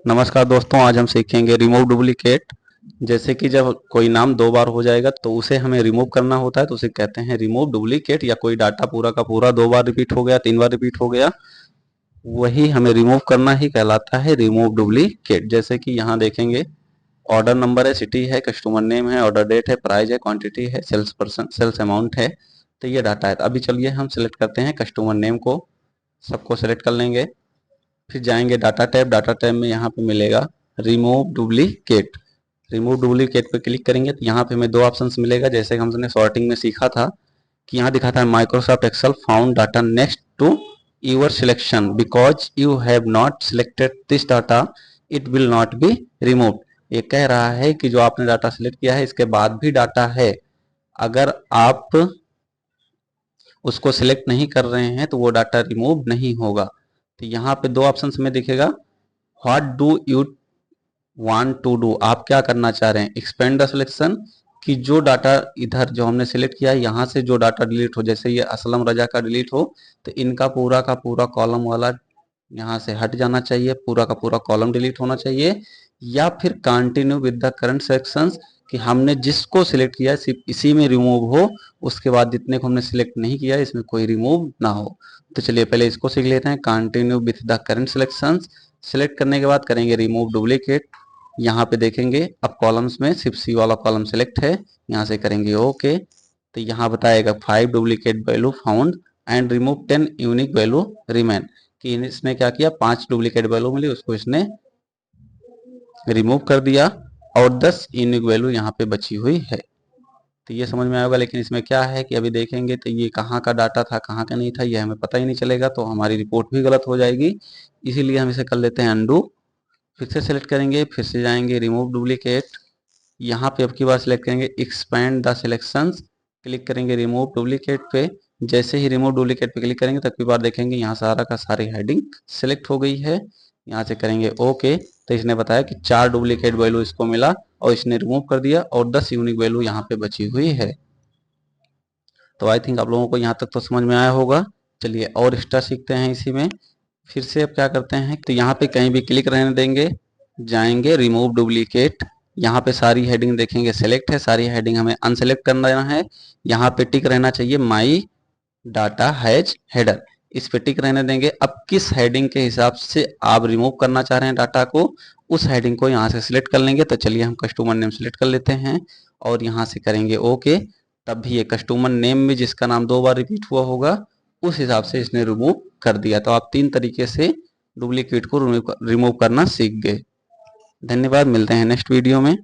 नमस्कार दोस्तों, आज हम सीखेंगे रिमूव डुप्लीकेट। जैसे कि जब कोई नाम दो बार हो जाएगा तो उसे हमें रिमूव करना होता है, तो उसे कहते हैं रिमूव डुप्लीकेट। या कोई डाटा पूरा का पूरा दो बार रिपीट हो गया, तीन बार रिपीट हो गया, वही हमें रिमूव करना ही कहलाता है रिमूव डुप्लीकेट। जैसे कि यहाँ देखेंगे, ऑर्डर नंबर है, सिटी है, कस्टमर नेम है, ऑर्डर डेट है, प्राइस है, क्वांटिटी है, सेल्स पर्सन, सेल्स अमाउंट है। तो ये डाटा है। अभी चलिए हम सिलेक्ट करते हैं कस्टमर नेम को, सबको सिलेक्ट कर लेंगे। फिर जाएंगे डाटा टैब। डाटा टैब में यहाँ पे मिलेगा रिमूव डुप्लीकेट। रिमूव डुप्लीकेट पे क्लिक करेंगे तो यहाँ पे हमें दो ऑप्शंस मिलेगा। जैसे कि हमने सॉर्टिंग में सीखा था कि यहाँ दिखाता है Microsoft Excel found data next to your selection because you have not selected this data it will not be remove. ये कह रहा है कि जो आपने डाटा सिलेक्ट किया है इसके बाद भी डाटा है, अगर आप उसको सिलेक्ट नहीं कर रहे हैं तो वो डाटा रिमूव नहीं होगा। तो यहाँ पे दो ऑप्शन में दिखेगा, what do you want to do, आप क्या करना चाह रहे हैं। एक्सपेंड द सिलेक्शन, कि जो डाटा इधर जो हमने सिलेक्ट किया है यहाँ से जो डाटा डिलीट हो, जैसे ये असलम रजा का डिलीट हो तो इनका पूरा का पूरा कॉलम वाला यहाँ से हट जाना चाहिए, पूरा का पूरा कॉलम डिलीट होना चाहिए। या फिर continue with the current sections, कि हमने जिसको सिलेक्ट किया है सिर्फ इसी में रिमूव हो, उसके बाद जितने को हमने सिलेक्ट नहीं किया इसमें कोई रिमूव ना हो। तो चलिए पहले इसको सीख लेते हैं, continue with the current selections. Select करने के बाद करेंगे रिमूव डुप्लीकेट। यहाँ पे देखेंगे अब कॉलम्स में सिर्फ सी वाला कॉलम सिलेक्ट है, यहाँ से करेंगे ओके। तो यहाँ बताएगा 5 duplicate value found and remove 10 unique value remain, कि इसने क्या किया, 5 डुप्लीकेट वैल्यू मिली उसको इसने रिमूव कर दिया और 10 यूनिक वैल्यू यहाँ पे बची हुई है। तो ये समझ में आएगा। लेकिन इसमें क्या है कि अभी देखेंगे तो ये कहाँ का डाटा था कहाँ का नहीं था ये हमें पता ही नहीं चलेगा, तो हमारी रिपोर्ट भी गलत हो जाएगी। इसीलिए हम इसे कर लेते हैं अंडू। फिर से सेलेक्ट करेंगे, फिर से जाएंगे रिमूव डुप्लीकेट। यहाँ पे अब की बार सिलेक्ट करेंगे एक्सपैंड द सिलेक्शंस, क्लिक करेंगे रिमूव डुप्लीकेट पे। जैसे ही रिमूव डुप्लीकेट पे क्लिक करेंगे तब की बार देखेंगे यहाँ सारा का सारी हेडिंग सिलेक्ट हो गई है। यहाँ से करेंगे ओके। तो इसने बताया कि 4 डुप्लीकेट वैल्यू इसको मिला और इसने रिमूव कर दिया और 10 यूनिक वैल्यू यहाँ पे बची हुई है। तो आई थिंक आप लोगों को यहाँ तक तो समझ में आया होगा। चलिए और एक्स्ट्रा सीखते हैं इसी में। फिर से अब क्या करते हैं, तो यहाँ पे कहीं भी क्लिक रहने देंगे, जाएंगे रिमूव डुप्लीकेट। यहाँ पे सारी हेडिंग देखेंगे सेलेक्ट है, सारी हेडिंग हमें अनसेलेक्ट करना है। यहाँ पे टिक रहना चाहिए माई डाटा हैज हेडर, इस पे टिक रहने देंगे। अब किस हेडिंग के हिसाब से आप रिमूव करना चाह रहे हैं डाटा को, उस हेडिंग को यहाँ से सिलेक्ट कर लेंगे। तो चलिए हम कस्टमर नेम सिलेक्ट कर लेते हैं और यहाँ से करेंगे ओके। तब भी ये कस्टमर नेम में जिसका नाम दो बार रिपीट हुआ होगा उस हिसाब से इसने रिमूव कर दिया। तो आप 3 तरीके से डुप्लीकेट को रिमूव करना सीख गए। धन्यवाद, मिलते हैं नेक्स्ट वीडियो में।